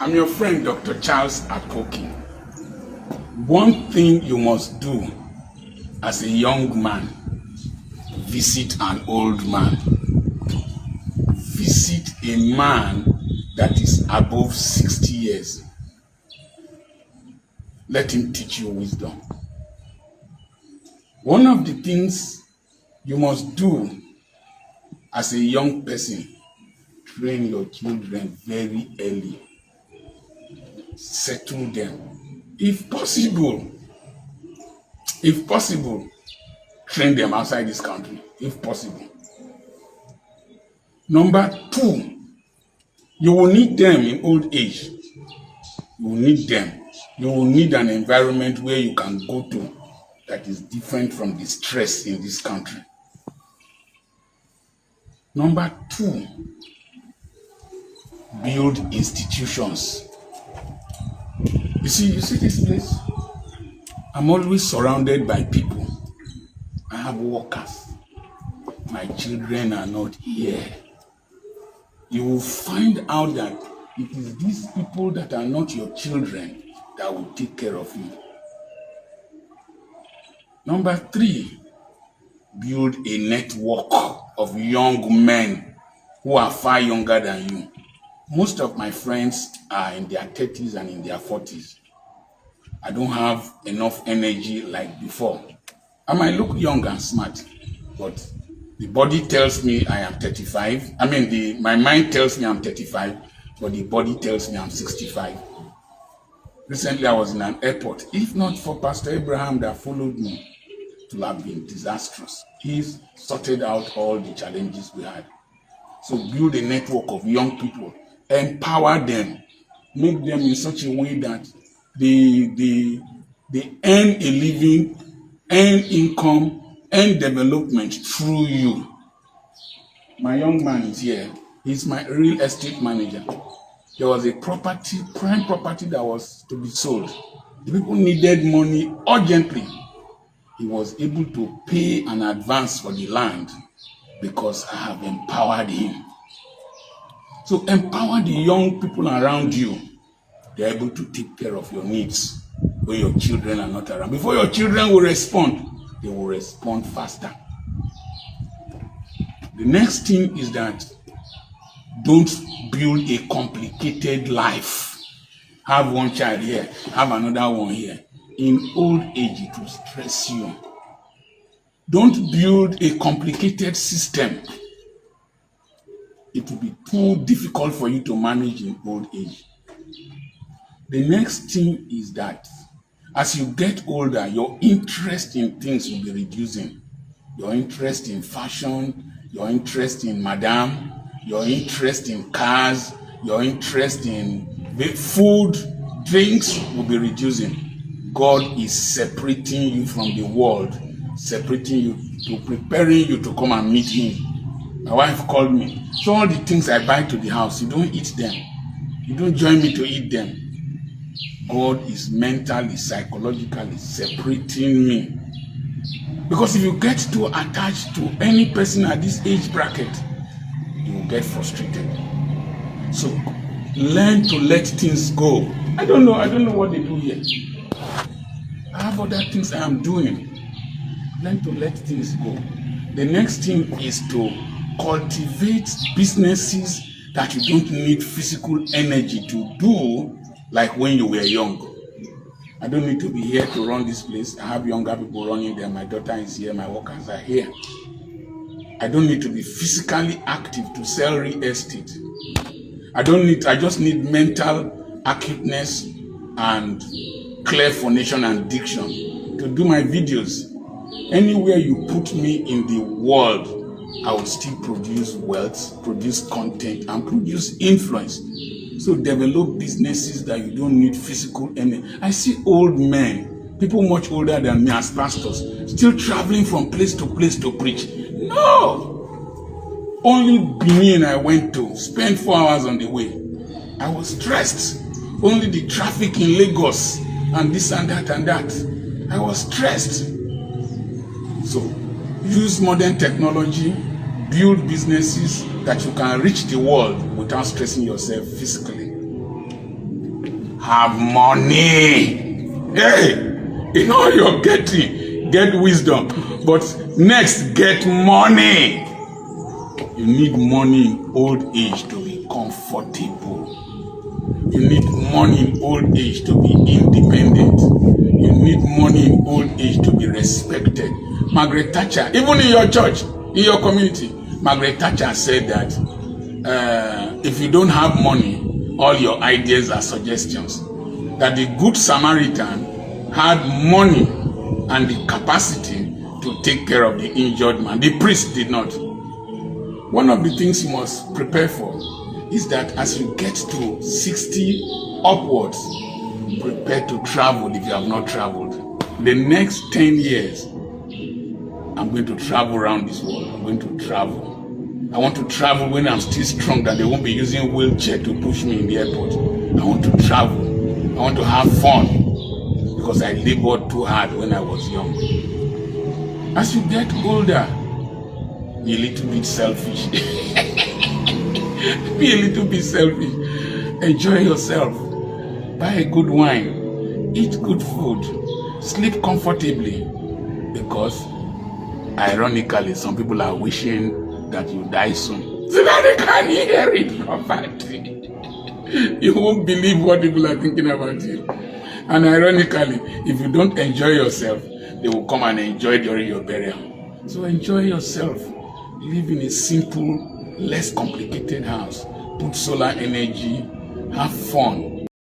I'm your friend, Dr. Charles Akoki. One thing you must do as a young man, visit an old man. Visit a man that is above 60 years. Let him teach you wisdom. One of the things you must do as a young person, train your children very early. Settle them. If possible, train them outside this country, if possible. Number 2, you will need them in old age. You will need them. You will need an environment where you can go to that is different from the stress in this country. Number 2, build institutions. You see this place? I'm always surrounded by people. I have workers. My children are not here. You will find out that it is these people that are not your children that will take care of you. Number 3, build a network of young men who are far younger than you. Most of my friends are in their 30s and in their 40s. I don't have enough energy like before. I might look young and smart, but the body tells me I am 35. My mind tells me I'm 35, but the body tells me I'm 65. Recently, I was in an airport. If not for Pastor Abraham that followed me, it would have been disastrous. He's sorted out all the challenges we had. So build a network of young people. Empower them. Make them in such a way that they earn a living, earn income, earn development through you. My young man is here. He's my real estate manager. There was a prime property that was to be sold. The people needed money urgently. He was able to pay an advance for the land because I have empowered him. So empower the young people around you. They're able to take care of your needs when your children are not around. Before your children will respond, they will respond faster. The next thing is that don't build a complicated life. Have one child here, have another one here. In old age, it will stress you. Don't build a complicated system. It will be too difficult for you to manage in old age. The next thing is that as you get older, your interest in things will be reducing. Your interest in fashion, your interest in madam, your interest in cars, your interest in food, drinks will be reducing. God is separating you from the world, separating you to preparing you to come and meet him. My wife called me. So all the things I buy to the house, you don't eat them. You don't join me to eat them. God is mentally, psychologically separating me. Because if you get too attached to any person at this age bracket, you will get frustrated. So learn to let things go. I don't know what they do here. I have other things I am doing. Learn to let things go. The next thing is to cultivate businesses that you don't need physical energy to do, like when you were young. I don't need to be here to run this place. I have younger people running there. My daughter is here. My workers are here. I don't need to be physically active to sell real estate. I just need mental acuteness and clear phonation and diction to do my videos. Anywhere you put me in the world, I will still produce wealth, produce content, and produce influence. So develop businesses that you don't need physical energy. I see old men, people much older than me as pastors, still traveling from place to place to preach. No! Only Benin I went to, spent 4 hours on the way. I was stressed. Only the traffic in Lagos and this and that and that. I was stressed. So use modern technology, build businesses that you can reach the world without stressing yourself physically. have money. Hey, in all you're getting, get wisdom. But next, get money. You need money in old age to be comfortable. You need money in old age to be independent. You need money in old age to be respected. Margaret Thatcher, even in your church, in your community, Margaret Thatcher said that if you don't have money, all your ideas are suggestions. That the Good Samaritan had money and the capacity to take care of the injured man. The priest did not. One of the things you must prepare for is that as you get to 60 upwards, prepare to travel if you have not traveled. The next 10 years, I'm going to travel around this world. I'm going to travel. I want to travel when I'm still strong, that they won't be using wheelchair to push me in the airport. I want to travel. I want to have fun because I labored too hard when I was young. As you get older, be a little bit selfish. Be a little bit selfish. Enjoy yourself. Buy a good wine. Eat good food. Sleep comfortably. Because, ironically, some people are wishing that you die soon, so that they can hear it properly. You won't believe what people are thinking about you. And ironically, if you don't enjoy yourself, they will come and enjoy during your burial. So enjoy yourself. Live in a simple, less complicated house. Put solar energy. Have fun.